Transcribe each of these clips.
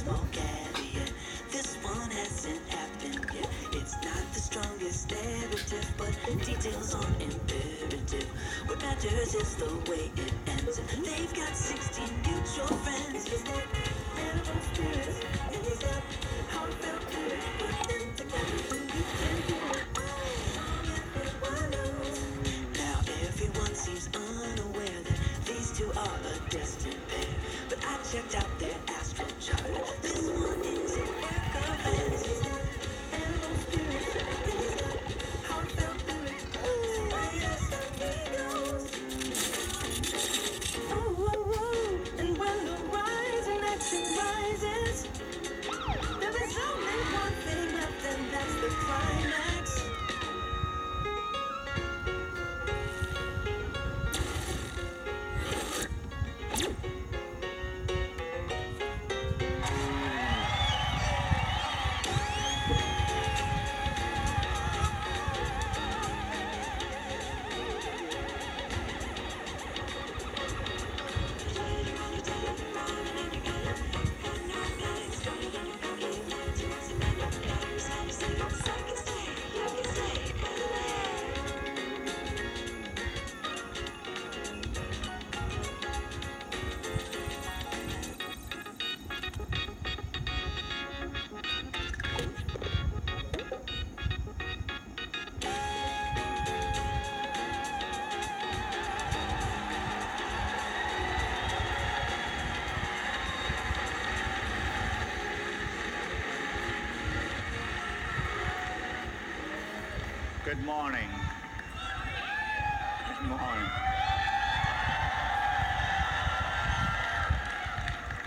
small caveat. This one hasn't happened yet. It's not the strongest narrative, but details aren't imperative. What matters is the way it ends. They've got 16 mutual friends. He's got animal spirits, and he's got heartfelt lyrics. But then together you can do it all. Everyone knows. Now everyone seems unaware that these two are a destined pair. But I checked out their astral chart. This one is an Ercovance. He's got animal spirits, and he's got heartfelt lyrics. Right as he goes. Oh, oh, oh. And when the rising action rises, there is only one thing left, and that's the climax. Good morning. Good morning.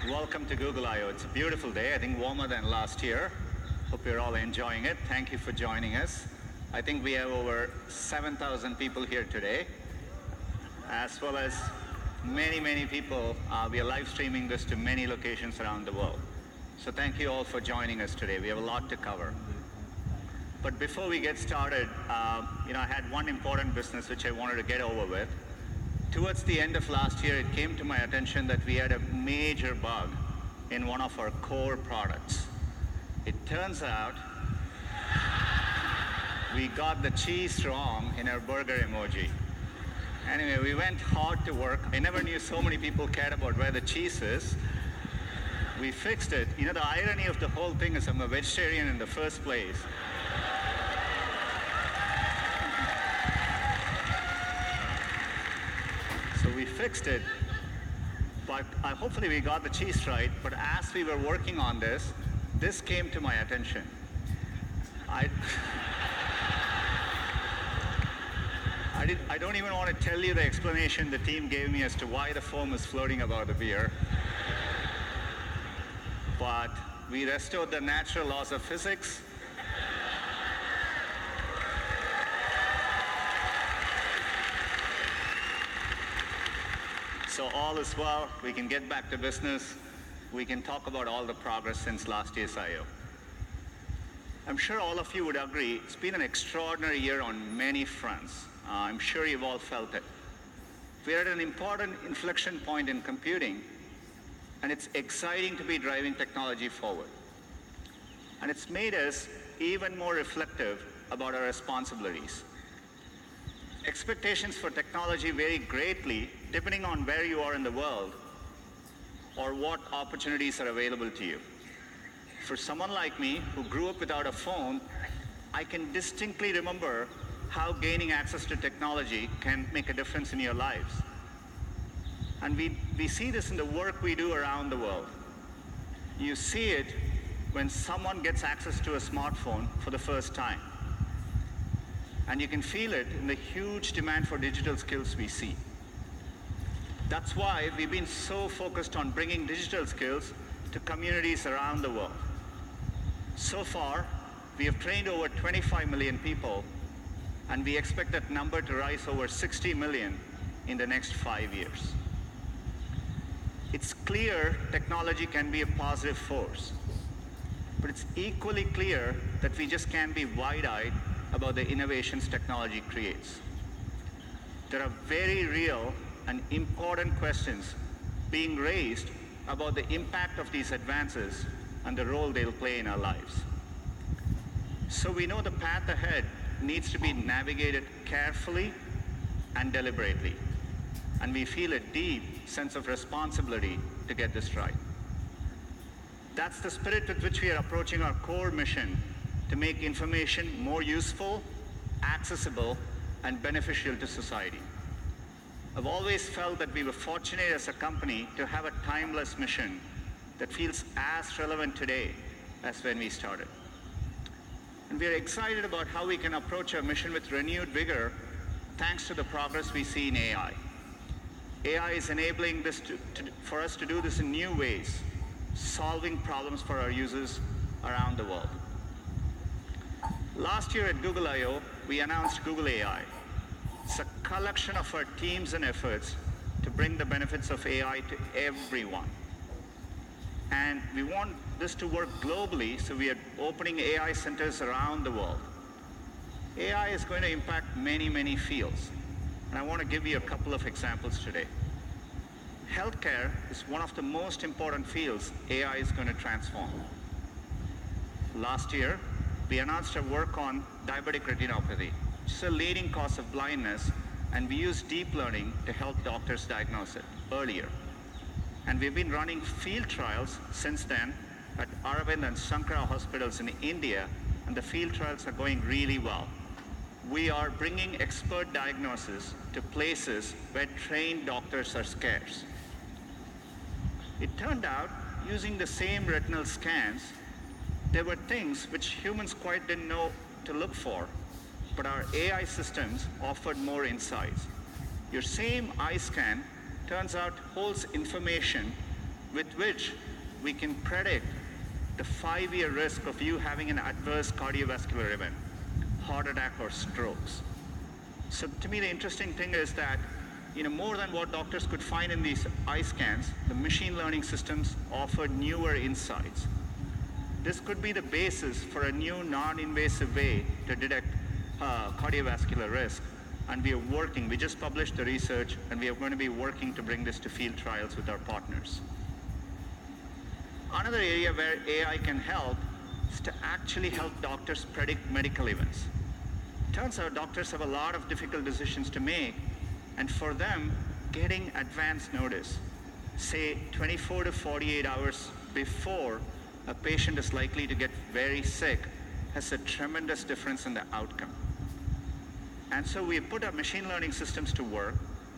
Welcome to Google I/O. It's a beautiful day, I think warmer than last year. Hope you're all enjoying it. Thank you for joining us. I think we have over 7,000 people here today, as well as many people. We are live streaming this to many locations around the world. So thank you all for joining us today. We have a lot to cover. But before we get started, I had one important business which I wanted to get over with. Towards the end of last year, it came to my attention that we had a major bug in one of our core products. It turns out we got the cheese wrong in our burger emoji. Anyway, we went hard to work. I never knew so many people cared about where the cheese is. We fixed it. The irony of the whole thing is I'm a vegetarian in the first place. So we fixed it, but hopefully we got the cheese right. But as we were working on this came to my attention. I don't even want to tell you the explanation the team gave me as to why the foam is floating above the beer. But we restored the natural laws of physics. So all is well, we can get back to business. We can talk about all the progress since last year's I/O. I'm sure all of you would agree, it's been an extraordinary year on many fronts. I'm sure you've all felt it. We're at an important inflection point in computing, and it's exciting to be driving technology forward. And it's made us even more reflective about our responsibilities. Expectations for technology vary greatly depending on where you are in the world or what opportunities are available to you. For someone like me who grew up without a phone, I can distinctly remember how gaining access to technology can make a difference in your lives. And we see this in the work we do around the world. You see it when someone gets access to a smartphone for the first time. And you can feel it in the huge demand for digital skills we see. That's why we've been so focused on bringing digital skills to communities around the world. So far, we have trained over 25 million people, and we expect that number to rise over 60 million in the next 5 years. It's clear technology can be a positive force, but it's equally clear that we just can't be wide-eyed about the innovations technology creates. There are very real and important questions being raised about the impact of these advances and the role they'll play in our lives. So we know the path ahead needs to be navigated carefully and deliberately, and we feel a deep sense of responsibility to get this right. That's the spirit with which we are approaching our core mission to make information more useful, accessible, and beneficial to society. I've always felt that we were fortunate as a company to have a timeless mission that feels as relevant today as when we started. And we are excited about how we can approach our mission with renewed vigor thanks to the progress we see in AI. AI is enabling this for us to do this in new ways, solving problems for our users around the world. Last year at Google I/O, we announced Google AI. It's a collection of our teams and efforts to bring the benefits of AI to everyone. And we want this to work globally, so we are opening AI centers around the world. AI is going to impact many, many fields. And I want to give you a couple of examples today. Healthcare is one of the most important fields AI is going to transform. Last year, we announced our work on diabetic retinopathy, which is a leading cause of blindness, and we use deep learning to help doctors diagnose it earlier. And we've been running field trials since then at Aravind and Sankara hospitals in India, and the field trials are going really well. We are bringing expert diagnosis to places where trained doctors are scarce. It turned out, using the same retinal scans, there were things which humans quite didn't know to look for, but our AI systems offered more insights. Your same eye scan turns out holds information with which we can predict the 5-year risk of you having an adverse cardiovascular event, heart attack or strokes. So to me, the interesting thing is that, more than what doctors could find in these eye scans, the machine learning systems offer newer insights. This could be the basis for a new non-invasive way to detect cardiovascular risk. And we just published the research, and we are going to be working to bring this to field trials with our partners. Another area where AI can help is to actually help doctors predict medical events. Turns out doctors have a lot of difficult decisions to make, and for them, getting advance notice, say 24 to 48 hours before a patient is likely to get very sick, has a tremendous difference in the outcome. And so we put our machine learning systems to work.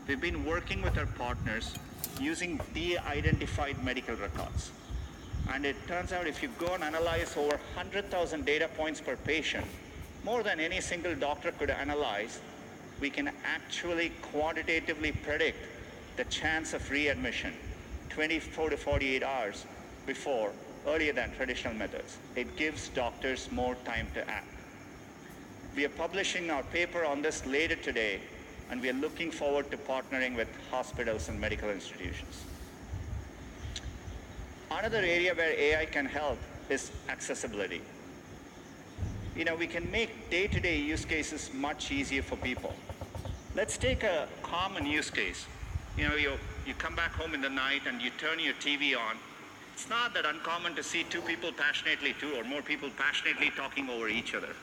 We've been working with our partners using de-identified medical records. And it turns out if you go and analyze over 100,000 data points per patient, more than any single doctor could analyze, we can actually quantitatively predict the chance of readmission 24 to 48 hours before, earlier than traditional methods. It gives doctors more time to act. We are publishing our paper on this later today, and we are looking forward to partnering with hospitals and medical institutions. Another area where AI can help is accessibility. We can make day-to-day use cases much easier for people. Let's take a common use case. You come back home in the night and you turn your TV on. It's not that uncommon to see two or more people passionately talking over each other.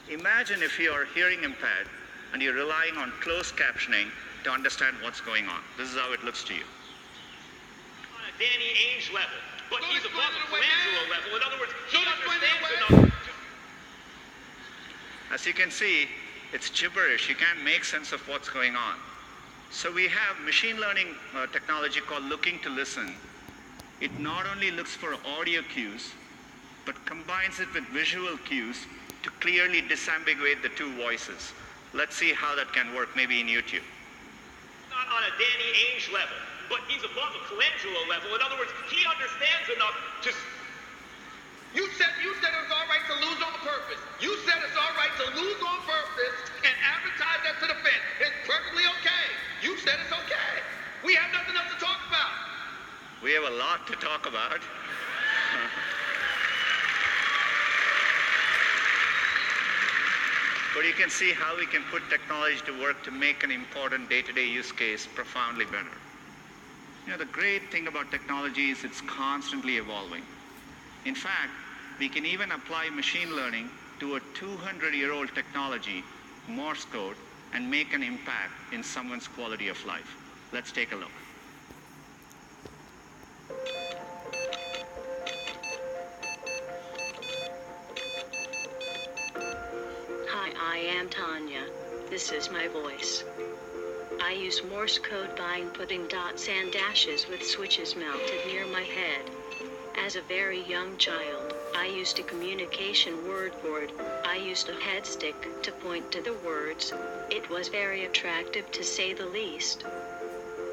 Imagine if you are hearing impaired and you're relying on closed captioning to understand what's going on. This is how it looks to you. On a Danny Ainge level, but he's above a Colangelo level. In other words, he understands enough to... As you can see, it's gibberish. You can't make sense of what's going on. So we have machine learning technology called Looking to Listen. It not only looks for audio cues, but combines it with visual cues to clearly disambiguate the two voices. Let's see how that can work, maybe in YouTube. Not on a Danny Ainge level, but he's above a Colangelo level. In other words, he understands enough to... You said it was all right to lose on purpose. You said it's all right to lose on purpose and advertise that to the fans. It's perfectly okay. You said it's okay. We have nothing else to talk about. We have a lot to talk about. But you can see how we can put technology to work to make an important day-to-day use case profoundly better. The great thing about technology is it's constantly evolving. In fact, we can even apply machine learning to a 200-year-old technology, Morse code, and make an impact in someone's quality of life. Let's take a look. Hi, I am Tanya. This is my voice. I use Morse code by inputting dots and dashes with switches mounted near my head. As a very young child, I used a communication word board. I used a headstick to point to the words. It was very attractive to say the least.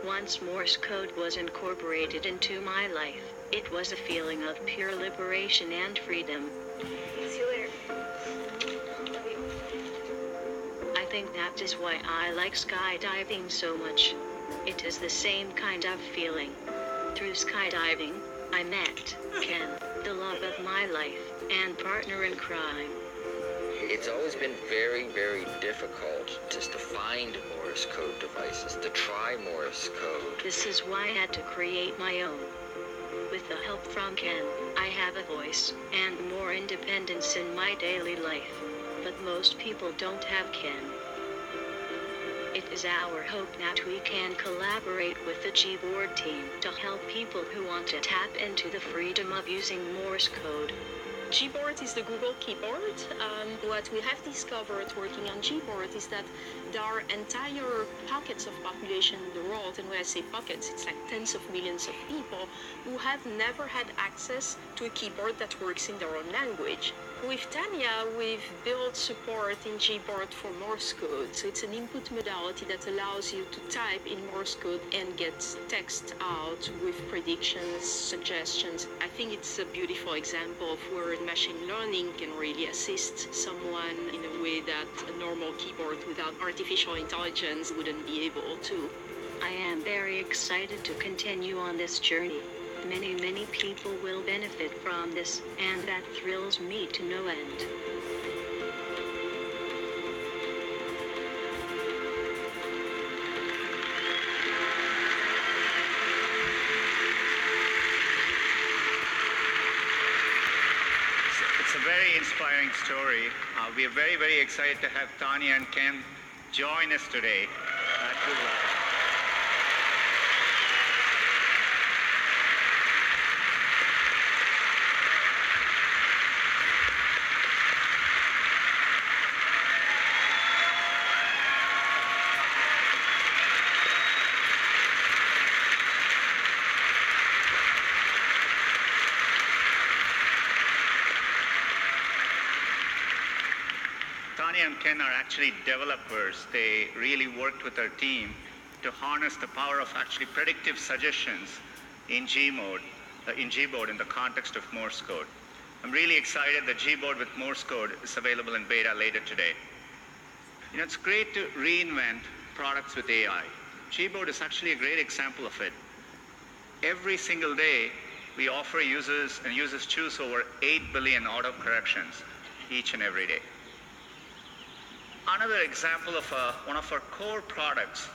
Once Morse code was incorporated into my life, it was a feeling of pure liberation and freedom. See you later. I think that is why I like skydiving so much. It is the same kind of feeling. Through skydiving, I met Ken, the love of my life, and partner in crime. It's always been very, very difficult just to find Morse code devices, to try Morse code. This is why I had to create my own. With the help from Ken, I have a voice and more independence in my daily life. But most people don't have Ken. It is our hope that we can collaborate with the Gboard team to help people who want to tap into the freedom of using Morse code. Gboard is the Google keyboard. What we have discovered working on Gboard is that there are entire pockets of population in the world, and when I say pockets, it's like tens of millions of people who have never had access to a keyboard that works in their own language. With Tanya, we've built support in Gboard for Morse code. So it's an input modality that allows you to type in Morse code and get text out with predictions, suggestions. I think it's a beautiful example of where machine learning can really assist someone in a way that a normal keyboard without artificial intelligence wouldn't be able to. I am very excited to continue on this journey. Many people will benefit from this, and that thrills me to no end. It's a very inspiring story. We are very, very excited to have Tanya and Ken join us today at Google. Tanya and Ken are actually developers. They really worked with our team to harness the power of actually predictive suggestions in Gboard in the context of Morse code. I'm really excited that Gboard with Morse code is available in beta later today. You know, it's great to reinvent products with AI. Gboard is actually a great example of it. Every single day, we offer users, and users choose over 8 billion autocorrections each and every day. Another example of one of our core products,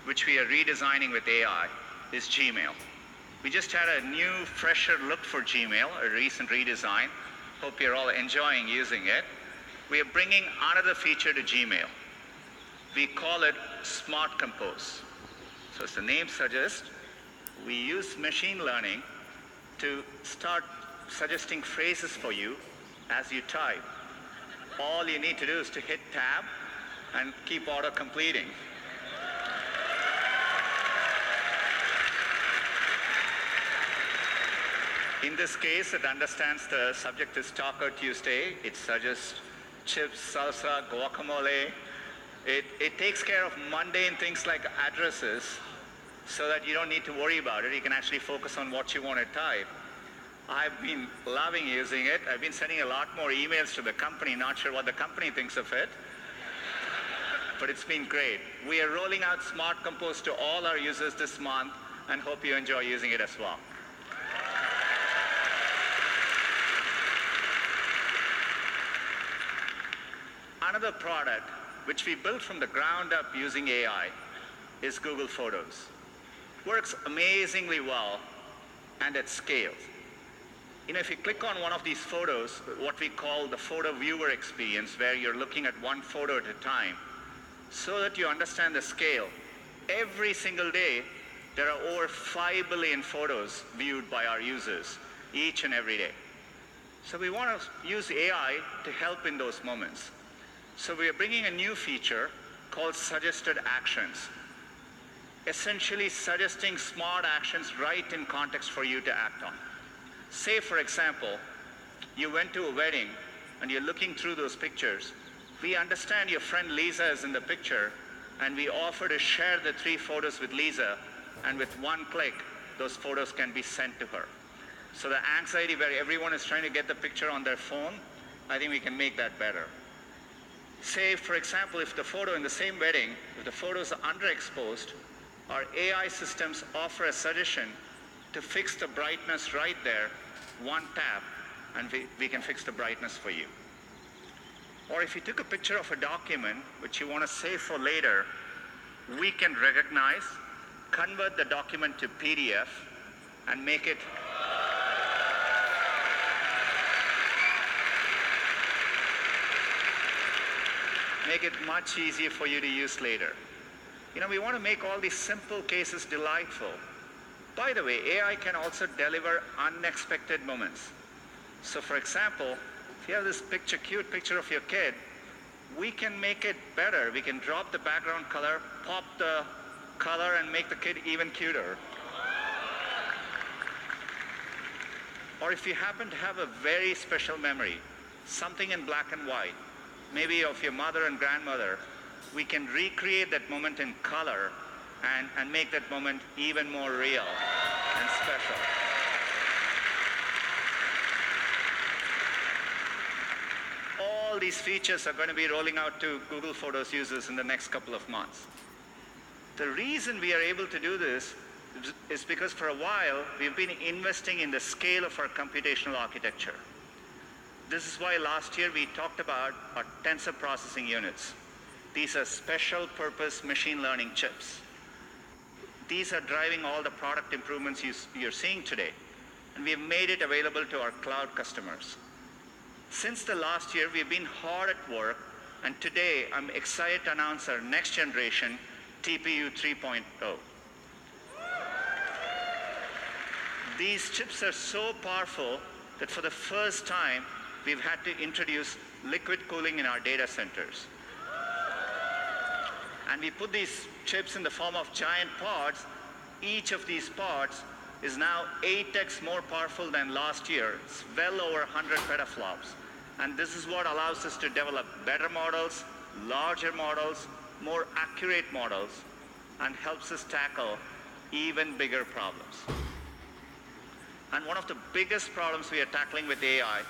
which we are redesigning with AI, is Gmail. We just had a new, fresher look for Gmail, a recent redesign. Hope you're all enjoying using it. We are bringing another feature to Gmail. We call it Smart Compose. So as the name suggests, we use machine learning to start suggesting phrases for you as you type. All you need to do is to hit tab and keep auto-completing. In this case, it understands the subject is Taco Tuesday. It suggests chips, salsa, guacamole. It takes care of mundane things like addresses so that you don't need to worry about it. You can actually focus on what you want to type. I've been loving using it. I've been sending a lot more emails to the company, not sure what the company thinks of it, but it's been great. We are rolling out Smart Compose to all our users this month and hope you enjoy using it as well. Another product which we built from the ground up using AI is Google Photos. Works amazingly well and at scale. If you click on one of these photos, what we call the photo viewer experience, where you're looking at one photo at a time, so that you understand the scale, every single day, there are over 5 billion photos viewed by our users each and every day. So we want to use AI to help in those moments. So we are bringing a new feature called suggested actions, essentially suggesting smart actions right in context for you to act on. Say, for example, you went to a wedding and you're looking through those pictures. We understand your friend Lisa is in the picture, and we offer to share the 3 photos with Lisa, and with one click, those photos can be sent to her. So the anxiety where everyone is trying to get the picture on their phone, I think we can make that better. Say, for example, if the photo in the same wedding, if the photos are underexposed, our AI systems offer a suggestion to fix the brightness right there, one tap, and we can fix the brightness for you. Or if you took a picture of a document which you want to save for later, we can recognize, convert the document to PDF, and make it much easier for you to use later. We want to make all these simple cases delightful. By the way, AI can also deliver unexpected moments. So for example, if you have this cute picture of your kid, we can make it better. We can drop the background color, pop the color, and make the kid even cuter. Or if you happen to have a very special memory, something in black and white, maybe of your mother and grandmother, we can recreate that moment in color and make that moment even more real and special. All these features are going to be rolling out to Google Photos users in the next couple of months. The reason we are able to do this is because for a while we've been investing in the scale of our computational architecture. This is why last year we talked about our tensor processing units. These are special purpose machine learning chips. These are driving all the product improvements you're seeing today, and we have made it available to our cloud customers. Since the last year, we've been hard at work, and today I'm excited to announce our next generation TPU 3.0. These chips are so powerful that for the first time, we've had to introduce liquid cooling in our data centers. And we put these chips in the form of giant pods. Each of these pods is now 8x more powerful than last year. It's well over 100 petaflops. And this is what allows us to develop better models, larger models, more accurate models, and helps us tackle even bigger problems. And one of the biggest problems we are tackling with AI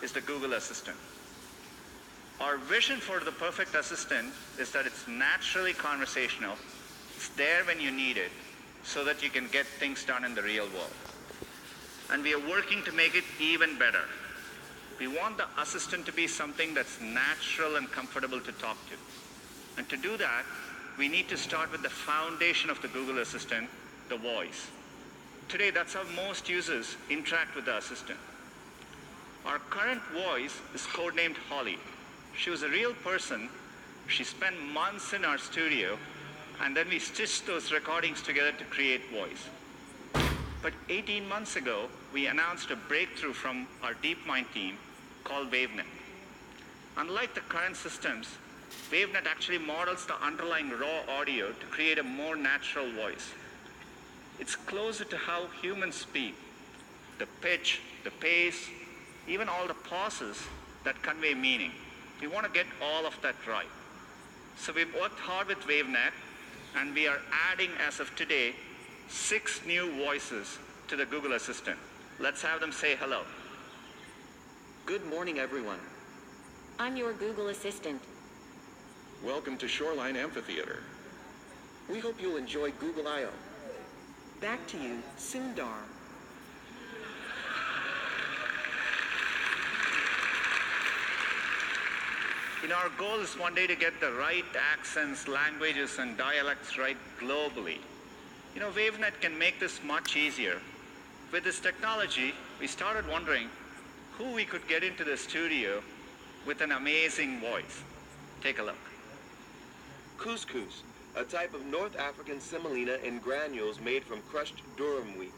is the Google Assistant. Our vision for the perfect assistant is that it's naturally conversational, it's there when you need it, so that you can get things done in the real world. And we are working to make it even better. We want the assistant to be something that's natural and comfortable to talk to. And to do that, we need to start with the foundation of the Google Assistant, the voice. Today, that's how most users interact with the assistant. Our current voice is codenamed Holly. She was a real person. She spent months in our studio, and then we stitched those recordings together to create voice. But 18 months ago, we announced a breakthrough from our DeepMind team called WaveNet. Unlike the current systems, WaveNet actually models the underlying raw audio to create a more natural voice. It's closer to how humans speak. The pitch, the pace, even all the pauses that convey meaning. We want to get all of that right. So we've worked hard with WaveNet, and we are adding, as of today, 6 new voices to the Google Assistant. Let's have them say hello. Good morning, everyone. I'm your Google Assistant. Welcome to Shoreline Amphitheater. We hope you'll enjoy Google I/O. Back to you, Sundar. Our goal is one day to get the right accents, languages, and dialects right globally. WaveNet can make this much easier. With this technology, we started wondering, who we could get into the studio with an amazing voice. Take a look. Couscous, a type of North African semolina in granules made from crushed durum wheat.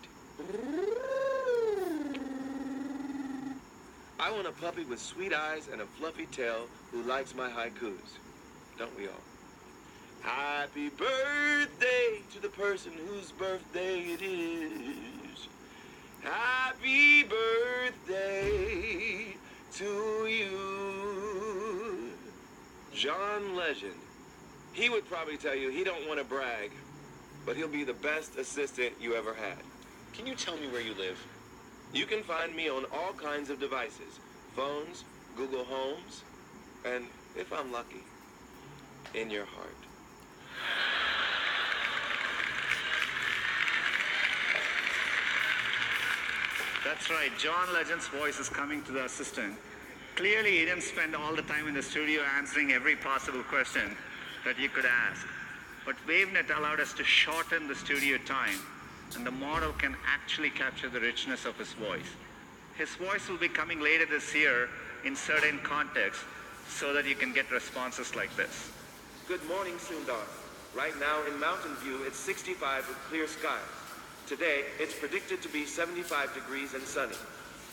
I want a puppy with sweet eyes and a fluffy tail who likes my haikus. Don't we all? Happy birthday to the person whose birthday it is. Happy birthday to you. John Legend. He would probably tell you he don't want to brag, but he'll be the best assistant you ever had. Can you tell me where you live? You can find me on all kinds of devices. Phones, Google Homes, and if I'm lucky, in your heart. That's right, John Legend's voice is coming to the assistant. Clearly, he didn't spend all the time in the studio answering every possible question that you could ask. But WaveNet allowed us to shorten the studio time, and the model can actually capture the richness of his voice. His voice will be coming later this year in certain contexts so that you can get responses like this. Good morning, Sundar. Right now in Mountain View, it's 65 with clear skies. Today, it's predicted to be 75 degrees and sunny.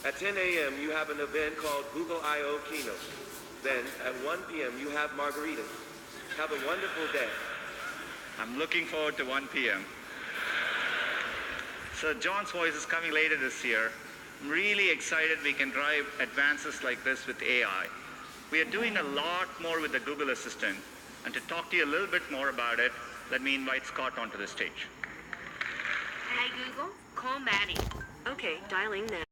At 10 a.m., you have an event called Google I/O Keynote. Then, at 1 p.m., you have margaritas. Have a wonderful day. I'm looking forward to 1 p.m. So John's voice is coming later this year. I'm really excited we can drive advances like this with AI. We are doing a lot more with the Google Assistant. And to talk to you a little bit more about it, let me invite Scott onto the stage. Hey Google, call Maddie. Okay, dialing now.